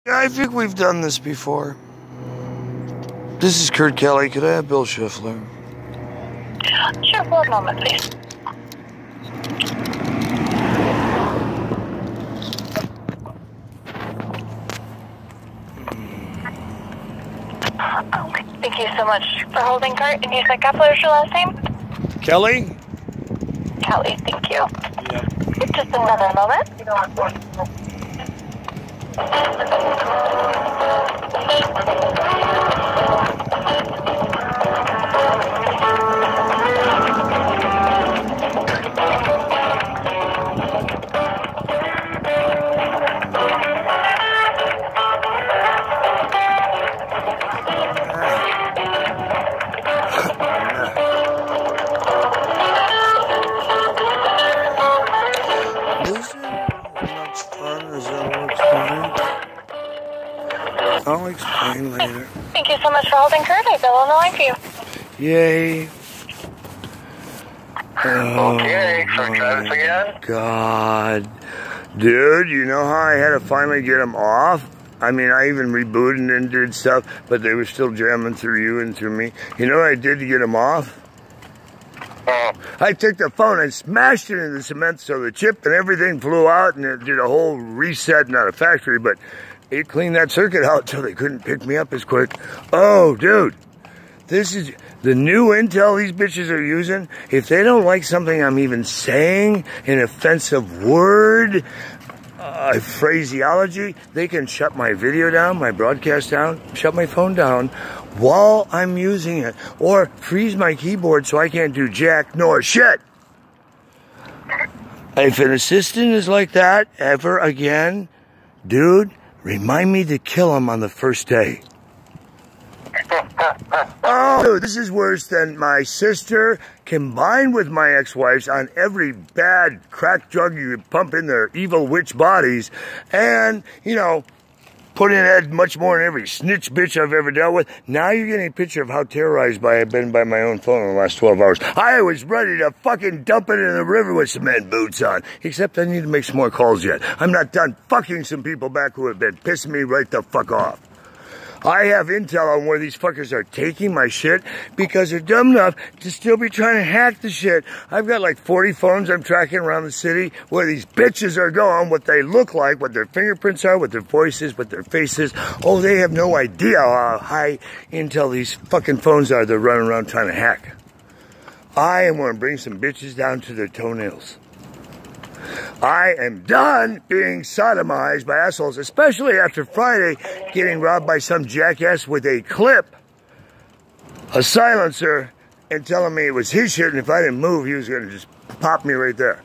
Yeah, I think we've done this before. This is Kurt Kelly. Could I have Bill Schiffler? Sure, 1 moment, please. Okay, thank you so much for holding, Kurt. And you said, what is your last name? Kelly? Kelly, thank you. Yeah. Just another moment. I'll explain later. Thank you so much for holding, Kurt. I bill on the line for you. Yay. Okay, so try this again? God. Dude, you know how I had to finally get them off? I mean, I even rebooted and did stuff, but they were still jamming through you and through me. You know what I did to get them off? I took the phone and smashed it into the cement so the chip and everything flew out, and it did a whole reset, not a factory, but it cleaned that circuit out so they couldn't pick me up as quick. Oh, dude, this is the new intel these bitches are using. If they don't like something I'm even saying, an offensive word, phraseology, they can shut my video down, my broadcast down, shut my phone down while I'm using it, or freeze my keyboard so I can't do jack nor shit. If an assistant is like that ever again, dude, remind me to kill him on the first day. Oh, dude, this is worse than my sister combined with my ex-wives on every bad crack drug you could pump in their evil witch bodies, and, you know, put in much more than every snitch bitch I've ever dealt with. Now you're getting a picture of how terrorized I've been by my own phone in the last 12 hours. I was ready to fucking dump it in the river with cement boots on. Except I need to make some more calls yet. I'm not done fucking some people back who have been pissing me right the fuck off. I have intel on where these fuckers are taking my shit because they're dumb enough to still be trying to hack the shit. I've got like 40 phones I'm tracking around the city where these bitches are going, what they look like, what their fingerprints are, what their voices, what their faces. Oh, they have no idea how high intel these fucking phones are they're running around trying to hack. I am going to bring some bitches down to their toenails. I am done being sodomized by assholes, especially after Friday getting robbed by some jackass with a clip, a silencer, and telling me it was his shit, and if I didn't move, he was going to just pop me right there.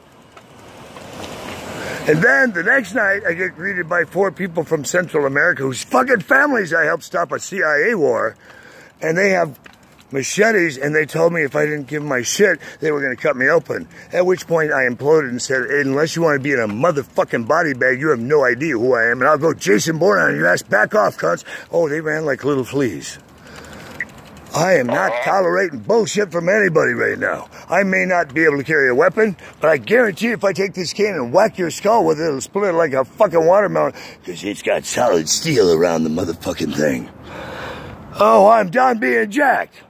And then the next night, I get greeted by 4 people from Central America whose fucking families I helped stop a CIA war, and they have machetes, and they told me if I didn't give them my shit, they were going to cut me open. At which point I imploded and said, unless you want to be in a motherfucking body bag, you have no idea who I am, and I'll go Jason Bourne on your ass. Back off, cunts. Oh, they ran like little fleas. I am not tolerating bullshit from anybody right now. I may not be able to carry a weapon, but I guarantee if I take this can and whack your skull with it, it'll split like a fucking watermelon, because it's got solid steel around the motherfucking thing. Oh, I'm done being jacked.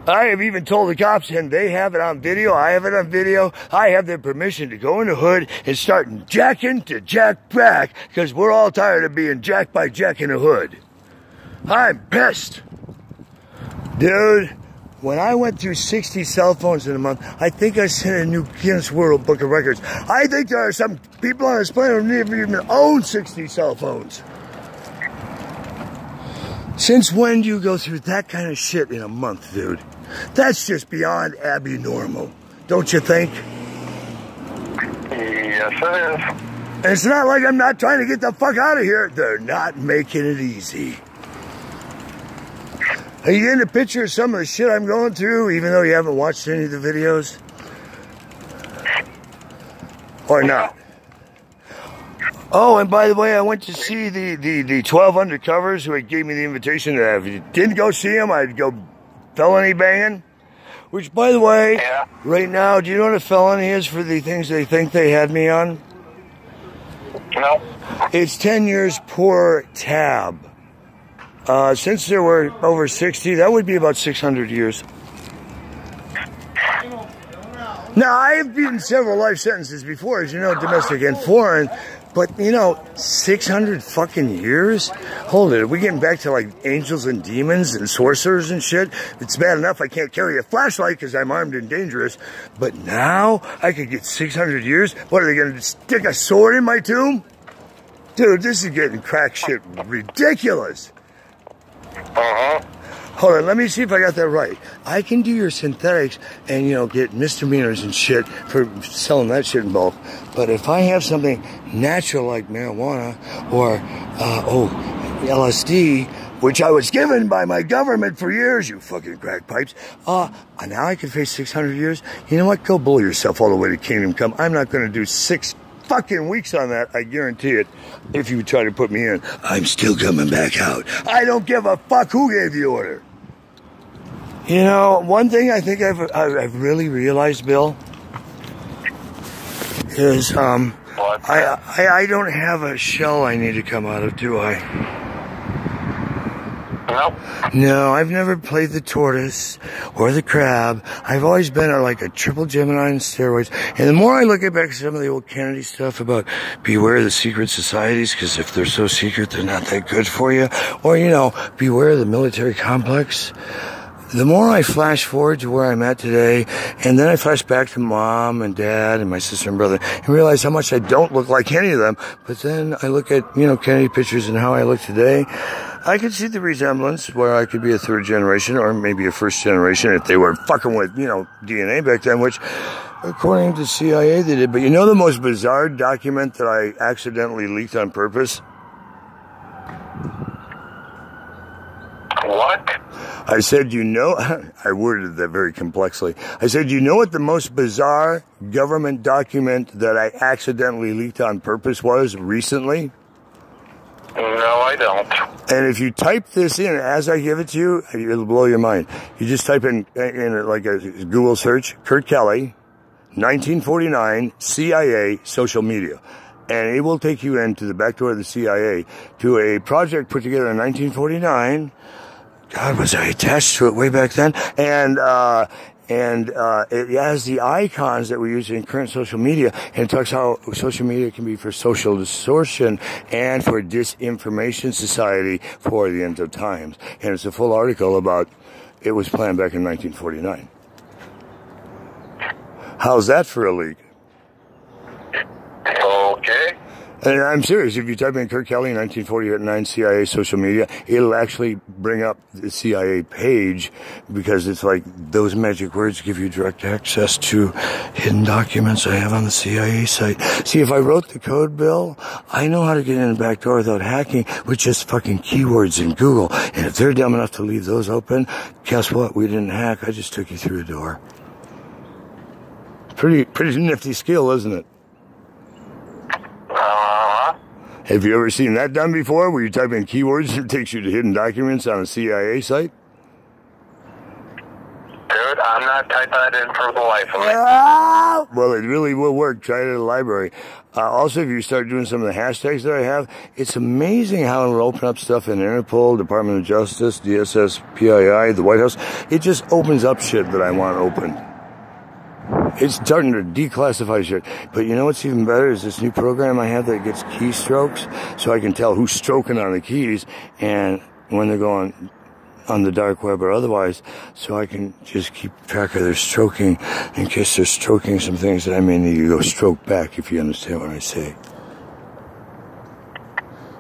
I have even told the cops, and they have it on video, I have it on video, I have their permission to go in the hood and start jacking to jack back, because we're all tired of being jacked by Jack in the Hood. I'm pissed. Dude, when I went through 60 cell phones in a month, I think I set a new Guinness World Book of Records. I think there are some people on this planet who never even own 60 cell phones. Since when do you go through that kind of shit in a month, dude? That's just beyond abnormal, don't you think? Yes, it is. And it's not like I'm not trying to get the fuck out of here. They're not making it easy. Are you getting a picture of some of the shit I'm going through, even though you haven't watched any of the videos? Or not? Oh, and by the way, I went to see the 12 undercovers who gave me the invitation that if you didn't go see them, I'd go felony banging. Which, by the way, right now, do you know what a felony is for the things they think they had me on? No. It's 10 years per tab. Since there were over 60, that would be about 600 years. Now, I have beaten several life sentences before, as you know, domestic and foreign, but, you know, 600 fucking years? Hold it, are we getting back to, like, angels and demons and sorcerers and shit? It's bad enough I can't carry a flashlight because I'm armed and dangerous, but now I could get 600 years? What, are they going to stick a sword in my tomb? Dude, this is getting crack shit ridiculous. Hold on, let me see if I got that right. I can do your synthetics and, you know, get misdemeanors and shit for selling that shit in bulk. But if I have something natural like marijuana or, LSD, which I was given by my government for years, you fucking crack pipes, now I can face 600 years. You know what? Go bully yourself all the way to kingdom come. I'm not going to do 6 fucking weeks on that, I guarantee it. If you try to put me in, I'm still coming back out. I don't give a fuck who gave the order. You know, one thing I think I've really realized, Bill, is I don't have a shell I need to come out of, do I? No, I've never played the tortoise or the crab. I've always been like a triple Gemini on steroids. And the more I look at back some of the old Kennedy stuff about beware the secret societies, because if they're so secret, they're not that good for you. Or, you know, beware the military complex. The more I flash forward to where I'm at today, and then I flash back to mom and dad and my sister and brother, and realize how much I don't look like any of them. But then I look at, you know, Kennedy pictures and how I look today. I could see the resemblance where I could be a 3rd generation or maybe a 1st generation if they were fucking with, you know, DNA back then, which according to CIA they did. But you know the most bizarre document that I accidentally leaked on purpose? What? I said, you know, I worded that very complexly. I said, you know what the most bizarre government document that I accidentally leaked on purpose was recently? No, I don't. And if you type this in as I give it to you, it'll blow your mind. You just type in like a Google search, Kurt Kelly, 1949, CIA, social media. And it will take you into the back door of the CIA to a project put together in 1949. God, was I attached to it way back then? And it has the icons that we use in current social media, and it talks how social media can be for social distortion and for disinformation society for the end of times. And it's a full article about it was planned back in 1949. How's that for a leak? Okay. And I'm serious, if you type in Kurt Kelly 1949 CIA social media, it'll actually bring up the CIA page, because it's like those magic words give you direct access to hidden documents I have on the CIA site. See, if I wrote the code, Bill, I know how to get in the back door without hacking with just fucking keywords in Google. And if they're dumb enough to leave those open, guess what? We didn't hack. I just took you through a door. Pretty nifty skill, isn't it? Have you ever seen that done before, where you type in keywords and it takes you to hidden documents on a CIA site? Dude, I'm not typing that in for the life of me. Well, it really will work. Try it at a library. Also, if you start doing some of the hashtags that I have, it's amazing how it'll open up stuff in Interpol, Department of Justice, DSSPII, the White House. It just opens up shit that I want open. It's starting to declassify shit. But you know what's even better is this new program I have that gets keystrokes, so I can tell who's stroking on the keys and when they're going on the dark web or otherwise, so I can just keep track of their stroking in case they're stroking some things that I may need to go stroke back, if you understand what I say.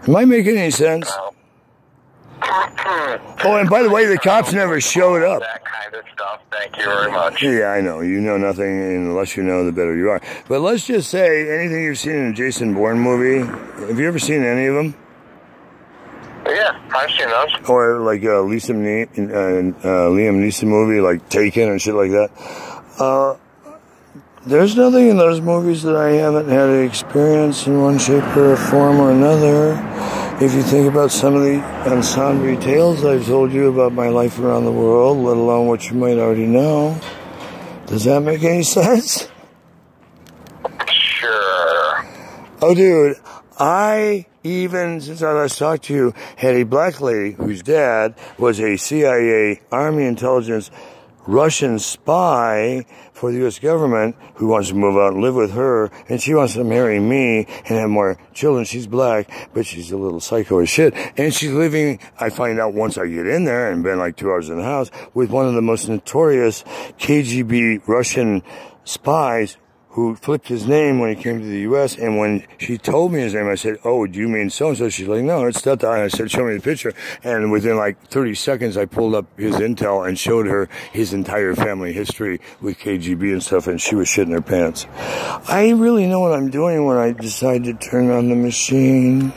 Am I making any sense? Oh, and by the way, the cops never showed up. That kind of stuff. Thank you very much. Yeah, I know. You know nothing, and the less you know, the better you are. But let's just say, anything you've seen in a Jason Bourne movie, have you ever seen any of them? Yeah, I've seen those. Or like Liam Neeson movie, like Taken and shit like that. There's nothing in those movies that I haven't had an experience in one shape or form or another. If you think about some of the ensemble tales I've told you about my life around the world, let alone what you might already know. Does that make any sense? Sure. Oh, dude, I even, since I last talked to you, had a black lady whose dad was a CIA Army intelligence Russian spy for the U.S. government who wants to move out and live with her, and she wants to marry me and have more children. She's black, but she's a little psycho as shit. And she's living, I find out once I get in there and been like 2 hours in the house, with one of the most notorious KGB Russian spies who flipped his name when he came to the U.S. And when she told me his name, I said, "Oh, do you mean so-and-so?" She's like, "No, it's that." I said, "Show me the picture." And within like 30 seconds, I pulled up his intel and showed her his entire family history with KGB and stuff, and she was shitting her pants. I really know what I'm doing when I decide to turn on the machine.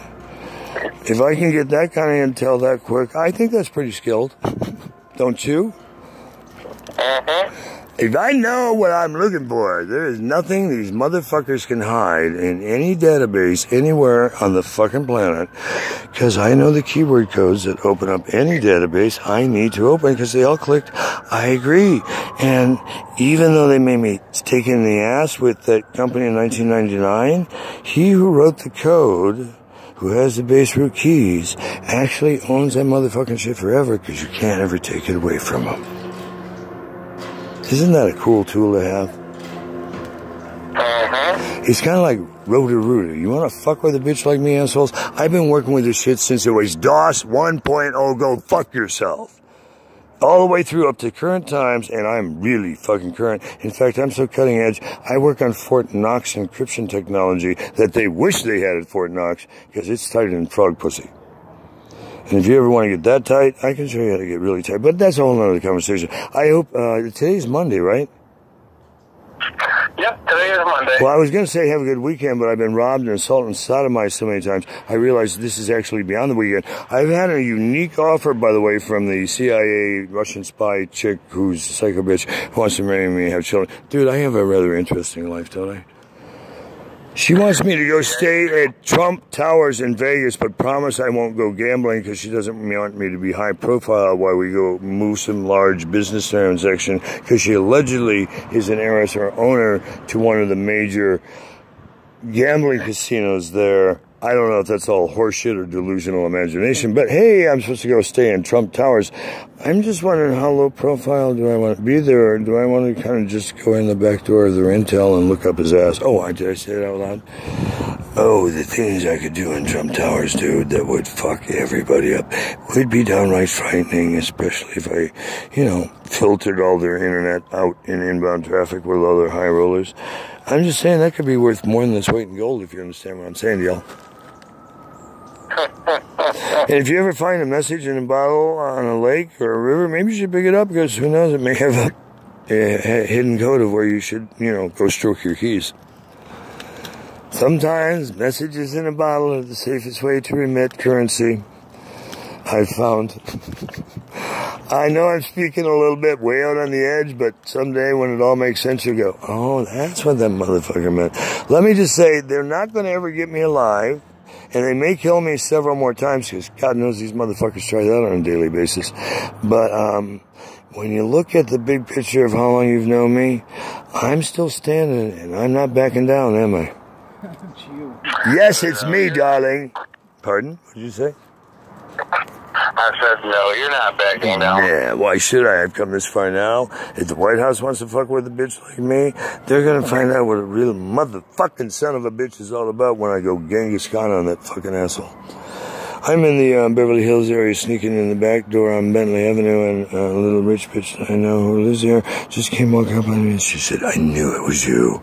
If I can get that kind of intel that quick, I think that's pretty skilled. Don't you? If I know what I'm looking for, there is nothing these motherfuckers can hide in any database anywhere on the fucking planet, because I know the keyword codes that open up any database I need to open, because they all clicked, I agree. And even though they made me take in the ass with that company in 1999, he who wrote the code, who has the base root keys, actually owns that motherfucking shit forever, because you can't ever take it away from him. Isn't that a cool tool to have? It's kind of like Roto-Rooter. You want to fuck with a bitch like me, assholes? I've been working with this shit since it was DOS 1.0, go fuck yourself. All the way through up to current times, and I'm really fucking current. In fact, I'm so cutting edge, I work on Fort Knox encryption technology that they wish they had at Fort Knox, because it's tighter than frog pussy. And if you ever want to get that tight, I can show you how to get really tight. But that's a whole nother conversation. I hope, today's Monday, right? Yep, today is Monday. Well, I was going to say have a good weekend, but I've been robbed and assaulted and sodomized so many times, I realized this is actually beyond the weekend. I've had a unique offer, by the way, from the CIA Russian spy chick who's a psycho bitch who wants to marry me and have children. Dude, I have a rather interesting life, don't I? She wants me to go stay at Trump Towers in Vegas, but promise I won't go gambling, because she doesn't want me to be high profile while we go move some large business transaction, because she allegedly is an heiress or owner to one of the major gambling casinos there. I don't know if that's all horseshit or delusional imagination, but hey, I'm supposed to go stay in Trump Towers. I'm just wondering, how low profile do I want to be there, or do I want to kind of just go in the back door of their intel and look up his ass? Oh, did I say it out loud? Oh, the things I could do in Trump Towers, dude, that would fuck everybody up would be downright frightening, especially if I, filtered all their internet out in inbound traffic with all their high rollers. I'm just saying that could be worth more than its weight in gold, if you understand what I'm saying to y'all. And if you ever find a message in a bottle on a lake or a river, maybe you should pick it up, because who knows, it may have a hidden code of where you should, go stroke your keys. Sometimes messages in a bottle are the safest way to remit currency, I've found. I know I'm speaking a little bit way out on the edge, but someday when it all makes sense, you'll go, oh, that's what that motherfucker meant. Let me just say, they're not going to ever get me alive. And they may kill me several more times, because God knows these motherfuckers try that on a daily basis. But when you look at the big picture of how long you've known me, I'm still standing, and I'm not backing down, am I? It's you. Yes, it's me, darling. Pardon? What did you say? I said, no, you're not backing down. Yeah, why should I? I've come this far now. If the White House wants to fuck with a bitch like me, they're going to find out what a real motherfucking son of a bitch is all about when I go Genghis Khan on that fucking asshole. I'm in the Beverly Hills area, sneaking in the back door on Bentley Avenue, and a little rich bitch that I know who lives here just came walking up on me, and she said, I knew it was you.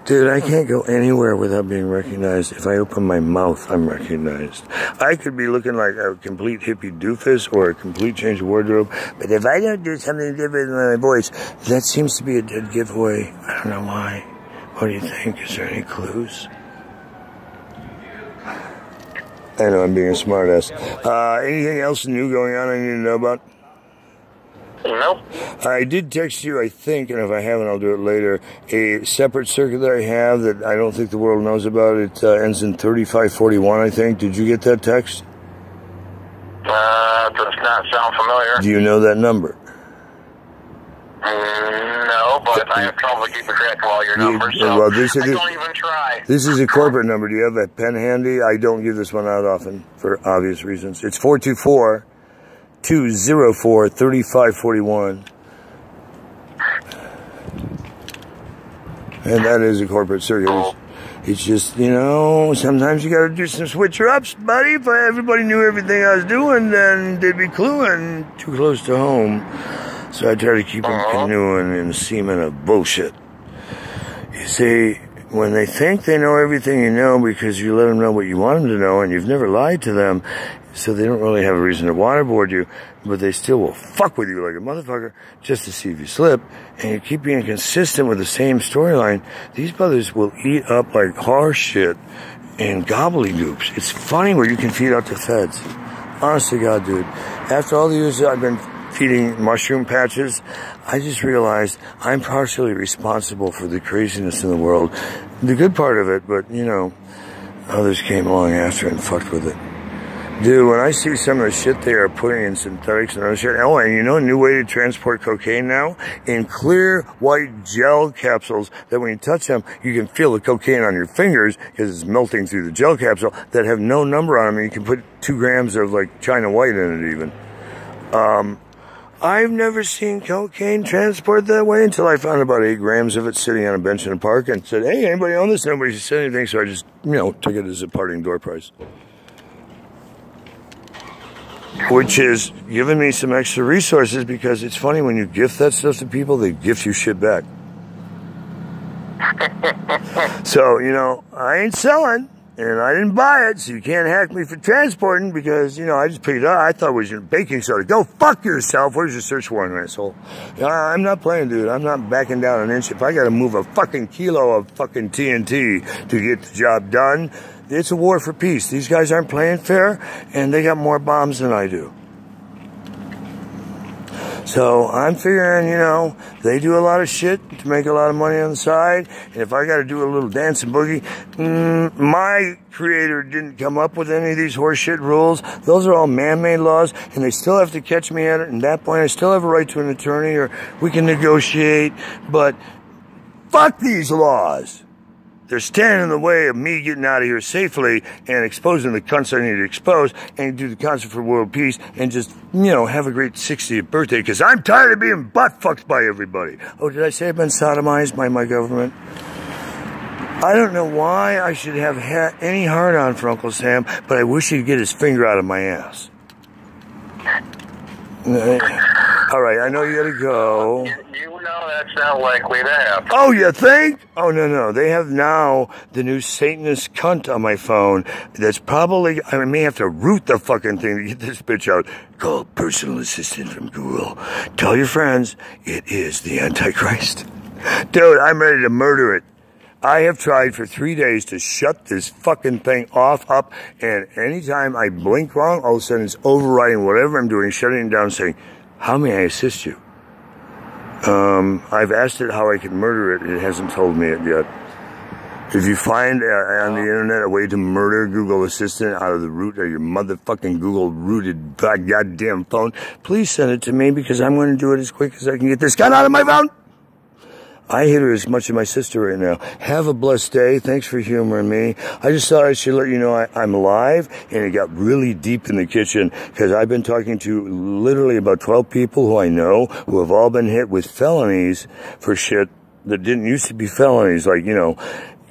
Dude, I can't go anywhere without being recognized. If I open my mouth, I'm recognized. I could be looking like a complete hippie doofus or a complete change of wardrobe, but if I don't do something different with my voice, that seems to be a dead giveaway. I don't know why. What do you think? Is there any clues? I know I'm being a smartass. Anything else new going on I need to know about? Nope. I did text you, I think, and if I haven't, I'll do it later, a separate circuit that I have that I don't think the world knows about. It ends in 3541, I think. Did you get that text? Does not sound familiar. Do you know that number? No, but I have trouble keeping track of all your numbers, so well, I don't even try. This is a corporate number. Do you have that pen handy? I don't give this one out often for obvious reasons. It's 424-204-3541. And that is a corporate circuit. It's just, you know, sometimes you got to do some switcher-ups, buddy. If everybody knew everything I was doing, then they'd be cluing too close to home. So I try to keep them canoeing in the semen of bullshit. You see, when they think they know everything you know because you let them know what you want them to know and you've never lied to them, so they don't really have a reason to waterboard you, but they still will fuck with you like a motherfucker just to see if you slip, and you keep being consistent with the same storyline, these brothers will eat up like horse shit and gobbledygooks. It's funny where you can feed out the feds. Honest to God, dude. After all the years that I've been feeding mushroom patches, I just realized I'm partially responsible for the craziness in the world. The good part of it, but, you know, others came along after and fucked with it. Dude, when I see some of the shit they are putting in synthetics and other shit, oh, and you know a new way to transport cocaine now? In clear white gel capsules that when you touch them, you can feel the cocaine on your fingers because it's melting through the gel capsule that have no number on them, and you can put 2 grams of, like, China white in it even. I've never seen cocaine transport that way until I found about 8 grams of it sitting on a bench in a park and said, hey, anybody own this? Nobody said anything, so I just, you know, took it as a parting door price. Which is giving me some extra resources, because it's funny when you gift that stuff to people, they gift you shit back. So, you know, I ain't selling. And I didn't buy it, so you can't hack me for transporting, because, you know, I just picked it up. I thought it was your baking soda. Go fuck yourself. Where's your search warrant, asshole? I'm not playing, dude. I'm not backing down an inch. If I got to move a fucking kilo of fucking TNT to get the job done, it's a war for peace. These guys aren't playing fair, and they got more bombs than I do. So I'm figuring, you know, they do a lot of shit to make a lot of money on the side. And if I got to do a little dance and boogie, my creator didn't come up with any of these horseshit rules. Those are all man-made laws, and they still have to catch me at it. And at that point, I still have a right to an attorney, or we can negotiate. But fuck these laws. They're standing in the way of me getting out of here safely and exposing the cunts I need to expose, and do the concert for world peace and just, you know, have a great 60th birthday, because I'm tired of being butt-fucked by everybody. Oh, did I say I've been sodomized by my government? I don't know why I should have any hard-on for Uncle Sam, but I wish he'd get his finger out of my ass. All right, I know you gotta go. You know that's not likely to happen. Oh, you think? Oh, no. They have now the new Satanist cunt on my phone that's probably, I may have to root the fucking thing to get this bitch out. Call personal assistant from Google. Tell your friends it is the Antichrist. Dude, I'm ready to murder it. I have tried for 3 days to shut this fucking thing up, and anytime I blink wrong, all of a sudden it's overriding whatever I'm doing, shutting it down, saying, how may I assist you? I've asked it how I can murder it. It hasn't told me it yet. If you find on the internet a way to murder Google Assistant out of the root of your motherfucking Google-rooted goddamn phone, please send it to me, because I'm going to do it as quick as I can get this gun out of my phone. I hate her as much as my sister right now. Have a blessed day. Thanks for humoring me. I just thought I should let you know I'm alive, and it got really deep in the kitchen, because I've been talking to literally about 12 people who I know who have all been hit with felonies for shit that didn't used to be felonies, like, you know,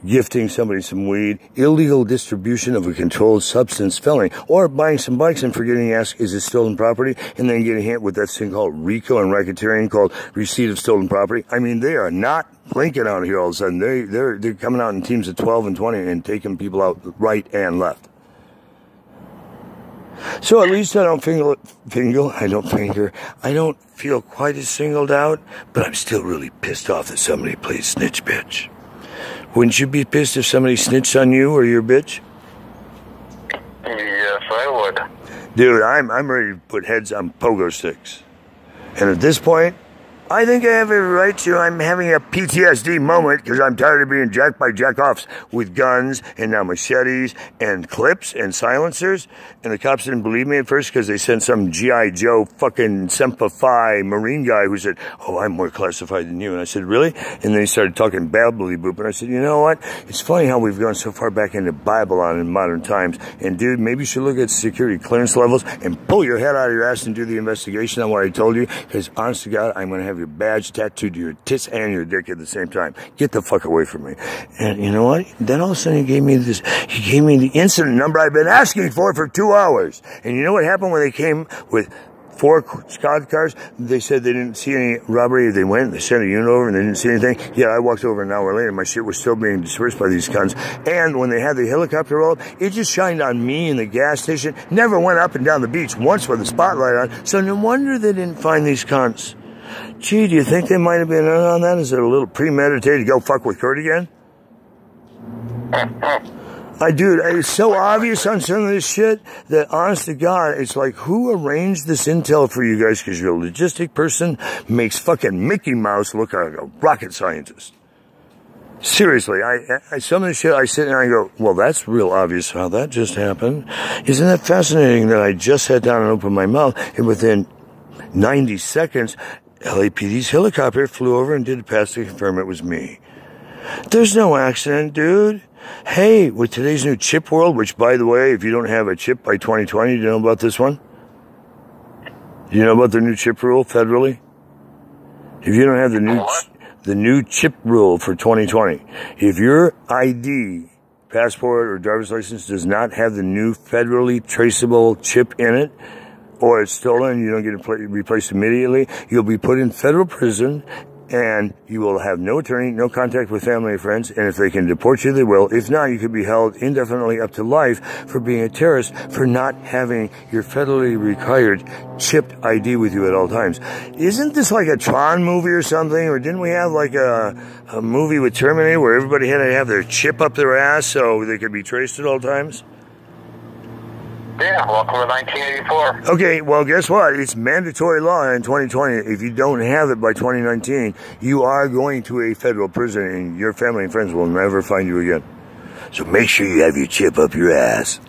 gifting somebody some weed, illegal distribution of a controlled substance felony, or buying some bikes and forgetting to ask, is it stolen property? And then getting hit with that thing called RICO and racketeering called receipt of stolen property. I mean, they are not blinking out here all of a sudden. They're coming out in teams of 12 and 20 and taking people out right and left. So at least I don't I don't feel quite as singled out, but I'm still really pissed off that somebody plays snitch bitch. Wouldn't you be pissed if somebody snitched on you or your bitch? Yes, I would. Dude, I'm ready to put heads on pogo sticks. And at this point, I think I have a right to. I'm having a PTSD moment because I'm tired of being jacked by jack-offs with guns and now machetes and clips and silencers. And the cops didn't believe me at first because they sent some G.I. Joe fucking Semper Fi Marine guy who said, oh, I'm more classified than you. And I said, really? And then he started talking babbly boop. And I said, you know what? It's funny how we've gone so far back into Babylon in modern times. And dude, maybe you should look at security clearance levels and pull your head out of your ass and do the investigation on what I told you. Because honest to God, I'm going to have your badge tattooed to your tits and your dick at the same time. Get the fuck away from me. And you know what? Then all of a sudden he gave me the incident number I've been asking for 2 hours. And you know what happened when they came with 4 squad cars? They said they didn't see any robbery. They went, they sent a unit over and they didn't see anything. Yeah, I walked over an hour later. My shit was still being dispersed by these guns. And when they had the helicopter roll up, it just shined on me in the gas station. Never went up and down the beach once with the spotlight on. So no wonder they didn't find these cunts. Gee, do you think they might have been in on that? Is it a little premeditated to go fuck with Kurt again? Dude, it's so obvious on some of this shit that, honest to God, it's like, who arranged this intel for you guys? Because you're a logistic person, makes fucking Mickey Mouse look like a rocket scientist. Seriously, some of the shit I sit there and I go, well, that's real obvious how that just happened. Isn't that fascinating that I just sat down and opened my mouth and within 90 seconds, LAPD's helicopter flew over and did a pass to confirm it was me. There's no accident, dude. Hey, with today's new chip world, which, by the way, if you don't have a chip by 2020, do you know about this one? Do you know about the new chip rule federally? If you don't have the new chip rule for 2020, if your ID, passport, or driver's license does not have the new federally traceable chip in it, or it's stolen, you don't get it replaced immediately, you'll be put in federal prison, and you will have no attorney, no contact with family or friends, and if they can deport you, they will. If not, you could be held indefinitely up to life for being a terrorist, for not having your federally required chipped ID with you at all times. Isn't this like a Tron movie or something? Or didn't we have like a movie with Terminator where everybody had to have their chip up their ass so they could be traced at all times? Yeah, welcome to 1984. Okay, well, guess what? It's mandatory law in 2020. If you don't have it by 2019, you are going to a federal prison and your family and friends will never find you again. So make sure you have your chip up your ass.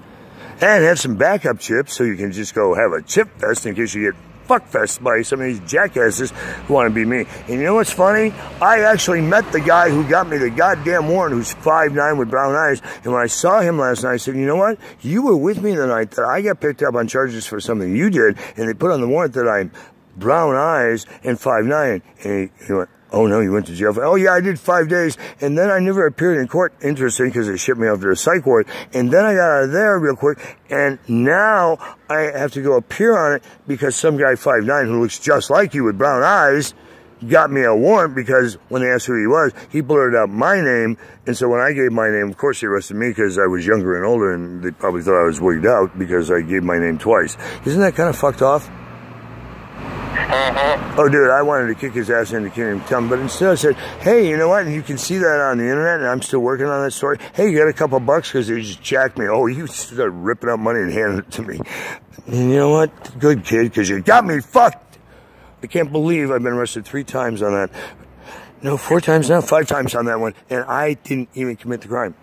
And have some backup chips so you can just go have a chip fest in case you get fuckfest by some of these jackasses who want to be me. And you know what's funny? I actually met the guy who got me the goddamn warrant, who's 5'9" with brown eyes. And when I saw him last night, I said, you know what? You were with me the night that I got picked up on charges for something you did, and they put on the warrant that I'm brown eyes and 5'9". And he went, oh no, you went to jail. Oh yeah, I did 5 days. And then I never appeared in court, interesting, because they shipped me off to a psych ward. And then I got out of there real quick. And now I have to go appear on it because some guy 5'9" who looks just like you with brown eyes got me a warrant because when they asked who he was, he blurted out my name. And so when I gave my name, of course they arrested me because I was younger and older and they probably thought I was wigged out because I gave my name twice. Isn't that kind of fucked off? Oh, dude, I wanted to kick his ass into Kingdom Come, but instead I said, hey, you know what? And you can see that on the internet, and I'm still working on that story. Hey, you got a couple bucks because they just jacked me. Oh, you started ripping up money and handing it to me. And you know what? Good kid, because you got me fucked. I can't believe I've been arrested 3 times on that. No, 4 times now, 5 times on that one, and I didn't even commit the crime.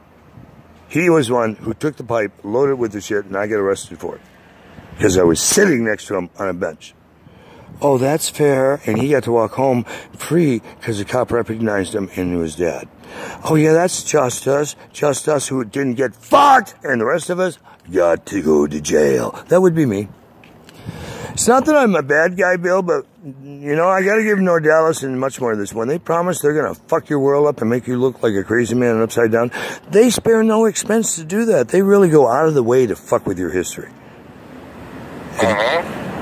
He was one who took the pipe, loaded with the shit, and I get arrested for it because I was sitting next to him on a bench. Oh, that's fair. And he got to walk home free because the cop recognized him and knew his dad. Oh, yeah, that's just us. Just us who didn't get fucked. And the rest of us got to go to jail. That would be me. It's not that I'm a bad guy, Bill, but, you know, I got to give Nordalis and much more of this. When they promise they're going to fuck your world up and make you look like a crazy man and upside down, they spare no expense to do that. They really go out of the way to fuck with your history.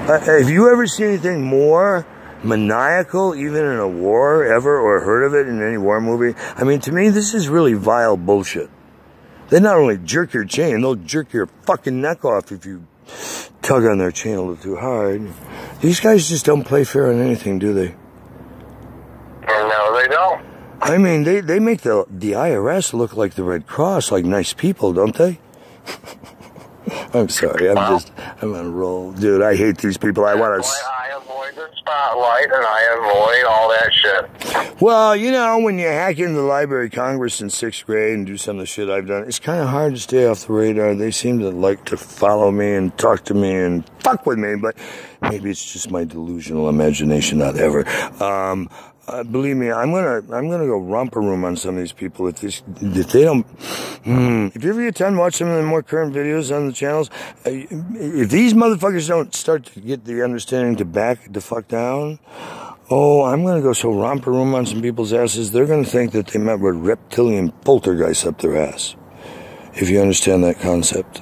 Have you ever seen anything more maniacal, even in a war, ever, or heard of it in any war movie? I mean, to me, this is really vile bullshit. They not only jerk your chain, they'll jerk your fucking neck off if you tug on their chain a little too hard. These guys just don't play fair on anything, do they? No, they don't. I mean, they make the IRS look like the Red Cross, like nice people, don't they? I'm sorry, I'm on a roll. Dude, I hate these people. I want to... I avoid the spotlight and I avoid all that shit. Well, you know, when you hack into the Library of Congress in 6th grade and do some of the shit I've done, it's kind of hard to stay off the radar. They seem to like to follow me and talk to me and fuck with me, but maybe it's just my delusional imagination, not ever. Believe me, I'm gonna go romper room on some of these people if they don't. If you ever get time to watch some of the more current videos on the channels, if these motherfuckers don't start to get the understanding to back the fuck down, oh, I'm gonna go so romper room on some people's asses. They're gonna think that they met with reptilian poltergeists up their ass. If you understand that concept,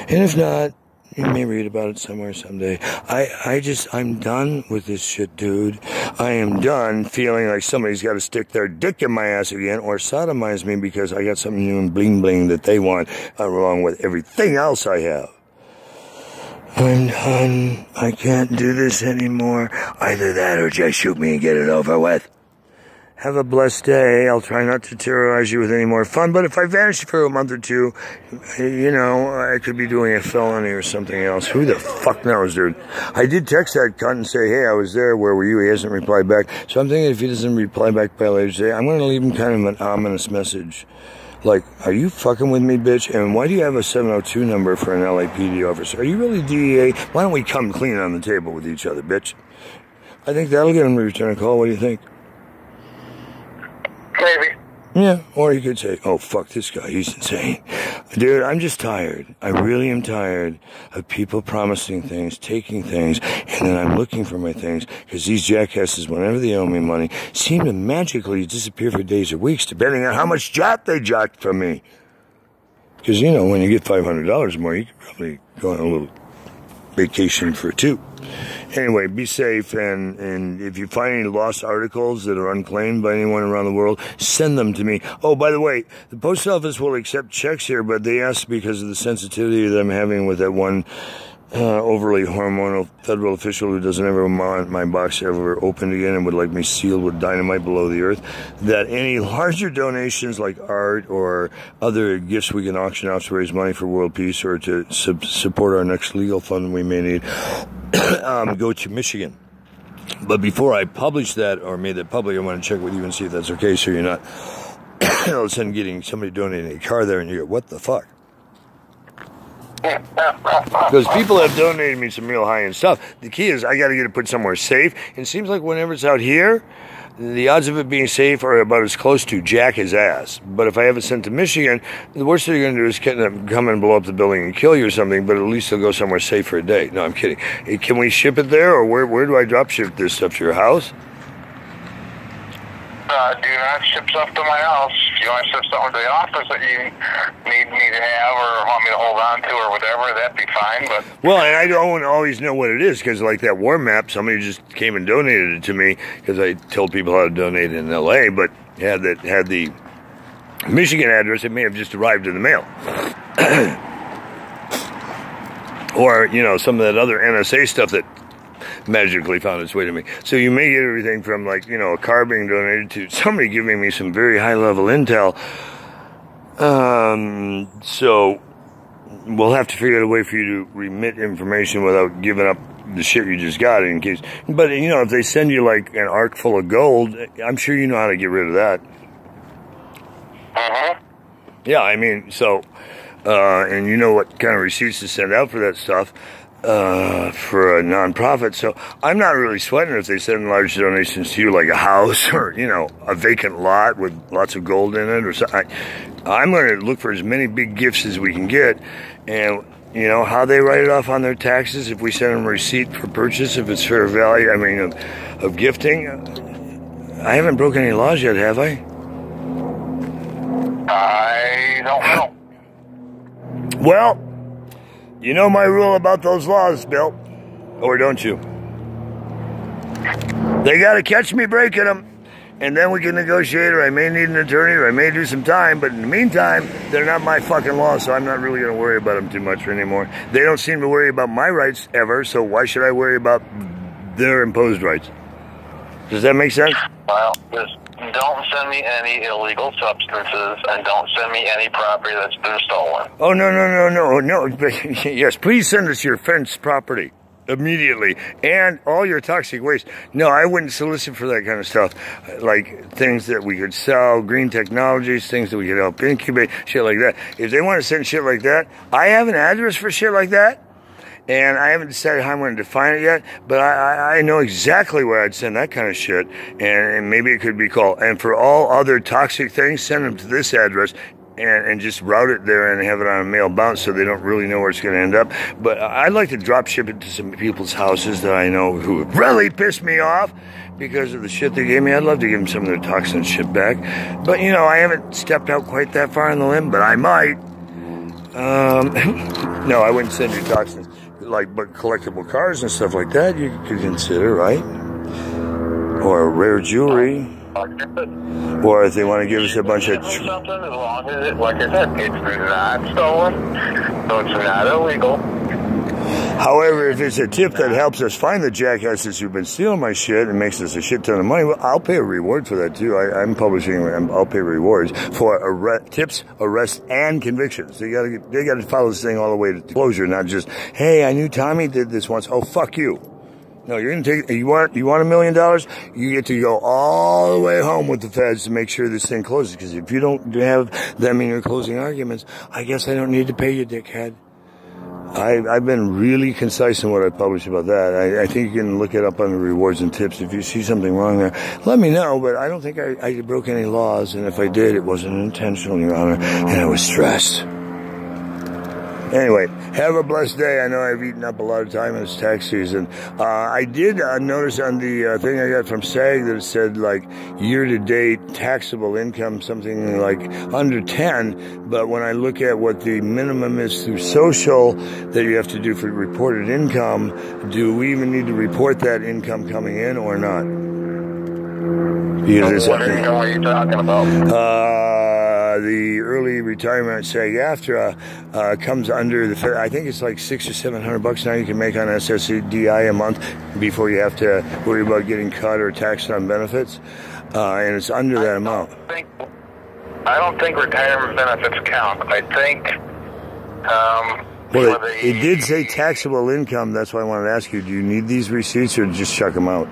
and if not, you may read about it somewhere someday. I'm done with this shit, dude. I am done feeling like somebody's got to stick their dick in my ass again or sodomize me because I got something new and bling bling that they want along with everything else I have. I'm done. I can't do this anymore. Either that or just shoot me and get it over with. Have a blessed day. I'll try not to terrorize you with any more fun, but if I vanish for a month or two, you know, I could be doing a felony or something else. Who the fuck knows, dude? I did text that cunt and say, hey, I was there. Where were you? He hasn't replied back. So I'm thinking if he doesn't reply back by later today, I'm going to leave him kind of an ominous message. Like, are you fucking with me, bitch? And why do you have a 702 number for an LAPD officer? Are you really DEA? Why don't we come clean on the table with each other, bitch? I think that'll get him to return a call. What do you think? Maybe. Yeah, or you could say, oh, fuck this guy, he's insane. Dude, I'm just tired. I really am tired of people promising things, taking things, and then I'm looking for my things, because these jackasses, whenever they owe me money, seem to magically disappear for days or weeks, depending on how much jot they jot from me. Because, you know, when you get $500 more, you could probably go on a little vacation for two. Anyway, be safe, and if you find any lost articles that are unclaimed by anyone around the world, send them to me. Oh, by the way, the post office will accept checks here, but they ask because of the sensitivity that I'm having with that one overly hormonal federal official who doesn't ever want my box ever opened again and would like me sealed with dynamite below the earth, that any larger donations like art or other gifts we can auction off to raise money for world peace or to support our next legal fund we may need, go to Michigan. But before I publish that or made that public, I want to check with you and see if that's okay, so you're not all of a sudden getting somebody donating a car there and you go, what the fuck? Because people have donated me some real high-end stuff. The key is I got to get it put somewhere safe. And it seems like whenever it's out here, the odds of it being safe are about as close to jack his ass. But if I have it sent to Michigan, the worst thing they're going to do is come and blow up the building and kill you or something, but at least they'll go somewhere safe for a day. No, I'm kidding. Hey, can we ship it there, or where do I drop ship this stuff? To your house? Do not ship stuff to my house. If you want to ship something to the office that you need me to have or want me to hold on to or whatever, that'd be fine. But well, and I don't always know what it is, because like that war map, somebody just came and donated it to me because I told people how to donate in L.A., but had the Michigan address. It may have just arrived in the mail. Or, you know, some of that other NSA stuff that magically found its way to me. So you may get everything from, like, you know, a car being donated to somebody giving me some very high-level intel. So we'll have to figure out a way for you to remit information without giving up the shit you just got in case. But, you know, if they send you, like, an ark full of gold, I'm sure you know how to get rid of that. Uh-huh. Yeah, I mean, so, and you know what kind of receipts to send out for that stuff. For a non-profit, so I'm not really sweating if they send large donations to you, like a house or, you know, a vacant lot with lots of gold in it or something. I'm going to look for as many big gifts as we can get, and, you know, how they write it off on their taxes if we send them a receipt for purchase, if it's fair value, I mean, of gifting. I haven't broken any laws yet, have I? I don't know. Well, you know my rule about those laws, Bill, or don't you? They got to catch me breaking them, and then we can negotiate, or I may need an attorney, or I may do some time, but in the meantime, they're not my fucking laws, so I'm not really going to worry about them too much anymore. They don't seem to worry about my rights ever, so why should I worry about their imposed rights? Does that make sense? Well, just don't send me any illegal substances, and don't send me any property that's been stolen. Oh, no. Yes, please send us your fenced property. immediately. And all your toxic waste. No, I wouldn't solicit for that kind of stuff. Like things that we could sell, green technologies, things that we could help incubate, shit like that. If they want to send shit like that, I have an address for shit like that. And I haven't decided how I'm going to define it yet, but I know exactly where I'd send that kind of shit. And maybe it could be called. And for all other toxic things, send them to this address. And just route it there and have it on a mail bounce so they don't really know where it's going to end up. But I'd like to drop ship it to some people's houses that I know who really pissed me off because of the shit they gave me. I'd love to give them some of their toxin shit back. But, you know, I haven't stepped out quite that far on the limb, but I might. No, I wouldn't send you toxins. But collectible cars and stuff like that you could consider, right? Or rare jewelry. Or if they want to give us a bunch of... Something, as long as it, like I said, it's not stolen, so it's not illegal. However, if it's a tip that helps us find the jackasses who've been stealing my shit and makes us a shit ton of money, well, I'll pay a reward for that too. I'm publishing, I'll pay rewards for tips, arrests, and convictions. They gotta follow this thing all the way to closure, not just, hey, I knew Tommy did this once. Oh, fuck you. No, you're gonna take. You want $1 million? You get to go all the way home with the feds to make sure this thing closes. Because if you don't have them in your closing arguments, I guess I don't need to pay you, dickhead. I've been really concise in what I publish about that. I think you can look it up on the rewards and tips. If you see something wrong there, let me know. But I don't think I broke any laws. And if I did, it wasn't intentional, Your Honor. And I was stressed. Anyway, have a blessed day. I know I've eaten up a lot of time. It's tax season. I did notice on the thing I got from SAG that it said, like, year-to-date taxable income, something like under 10. But when I look at what the minimum is through social that you have to do for reported income, do we even need to report that income coming in or not? What income are you talking about? The early retirement SAG-AFTRA comes under the, I think it's like $600 or $700 now you can make on SSDI a month before you have to worry about getting cut or taxed on benefits, and it's under that amount. I don't think retirement benefits count. I think. Well, it did say taxable income. That's why I wanted to ask you: do you need these receipts or just chuck them out?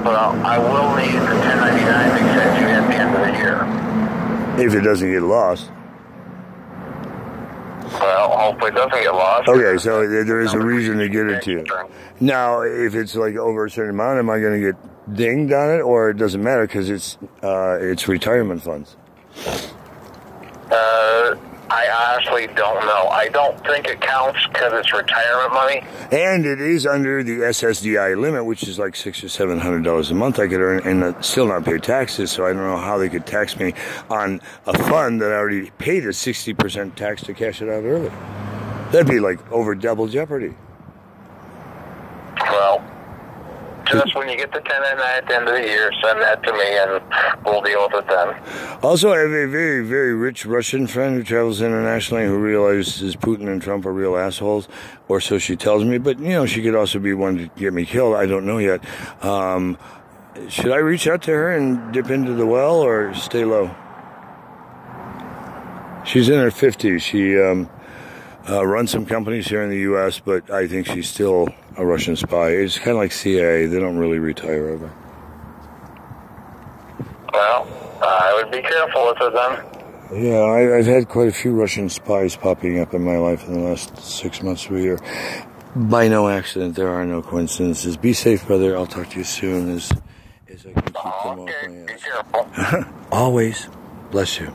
Well, I will need the 1099 they send you at the end of the year. If it doesn't get lost. Well, hopefully it doesn't get lost. Okay, so there is a reason to get it to you. Now, if it's like over a certain amount, am I going to get dinged on it, or it doesn't matter because it's retirement funds? I honestly don't know. I don't think it counts because it's retirement money. And it is under the SSDI limit, which is like $600 or $700 a month I could earn and still not pay taxes. So I don't know how they could tax me on a fund that I already paid a 60% tax to cash it out early. That'd be like over double jeopardy. Well, just when you get the 1099 at the end of the year, send that to me and we'll deal with it then. Also, I have a very, very rich Russian friend who travels internationally who realizes Putin and Trump are real assholes, or so she tells me. But, you know, she could also be one to get me killed. I don't know yet. Should I reach out to her and dip into the well or stay low? She's in her 50s. She runs some companies here in the U.S., but I think she's still a Russian spy. It's kind of like CIA. They don't really retire ever. Well, I would be careful with it then. Yeah, I've had quite a few Russian spies popping up in my life in the last 6 months to a year. By no accident, there are no coincidences. Be safe, brother. I'll talk to you soon as I can keep them off my ass. Be careful. Always. Bless you.